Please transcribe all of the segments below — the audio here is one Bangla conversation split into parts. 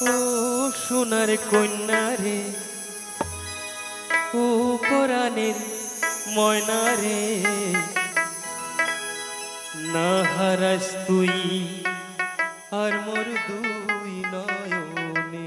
ও সোনার কন্যা রে, ও পরাণের ময়না রে, না হারাস তুই আর মোর দুই নয়নে।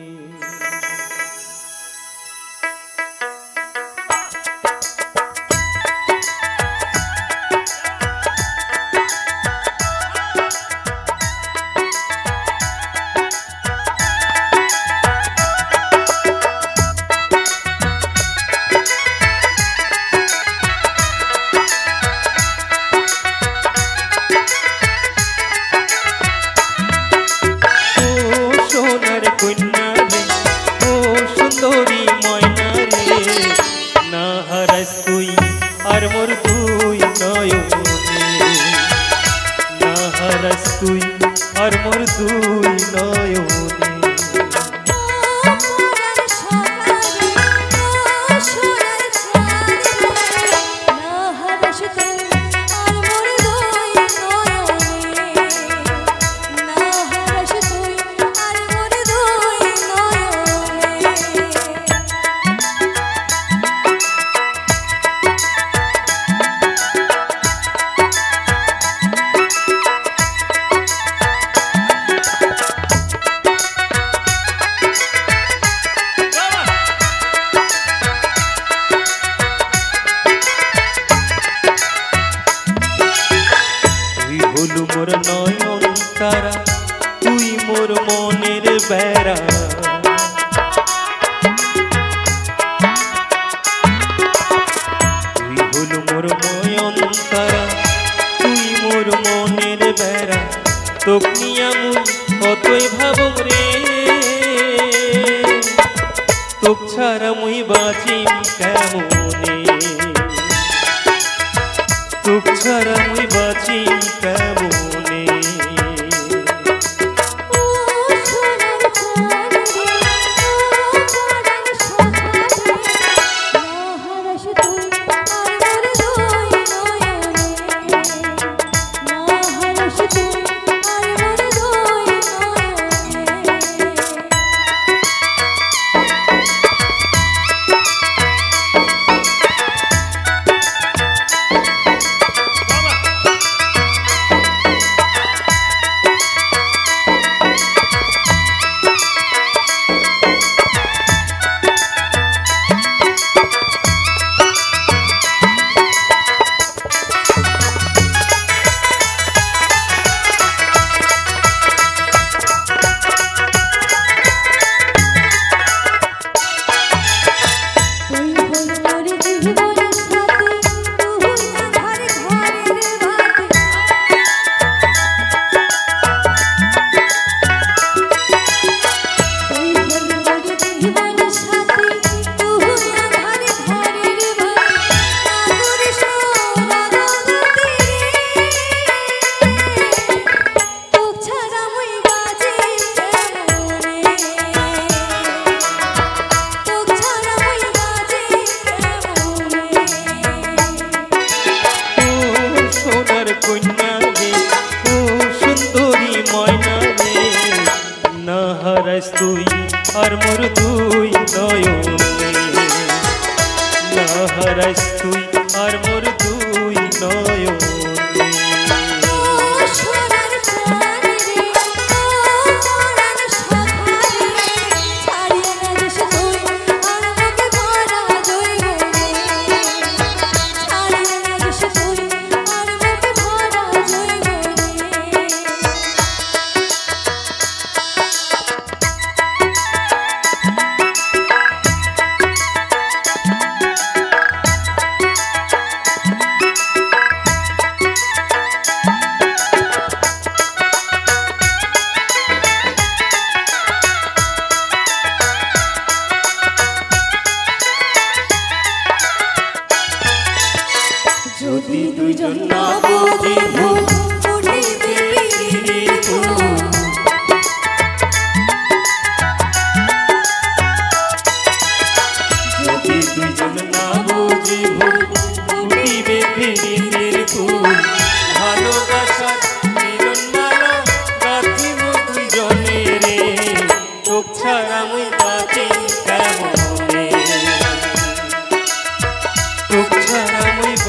তুই আর মোর দুই নয়নে। মোর নয়ন তারা তুই মোর মনের বেড়া, তুই হলু মোর নয়ন তারা তুই মোর মনের বেড়া। তোক নিয়া মুই কতই ভাবুম রে, তোক ছাড়া মুই বাঁচিম কেমনে, তোক ছাড়া মুই বাঁচিম কেমনে। তুই আর মোর দুই নয়নে, না হারাস তুই আর মোর দুই নয়নে।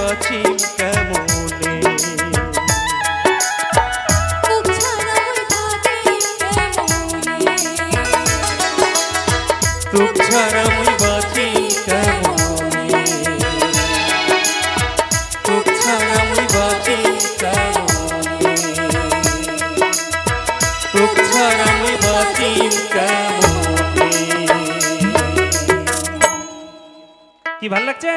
বাঁচি কেমনে তোক ছাড়া মুই বাঁচি কেমনে তোক ছাড়া মুই বাঁচি কেমনে তোক ছাড়া মুই বাঁচি কেমনে কি ভাল লাগছে।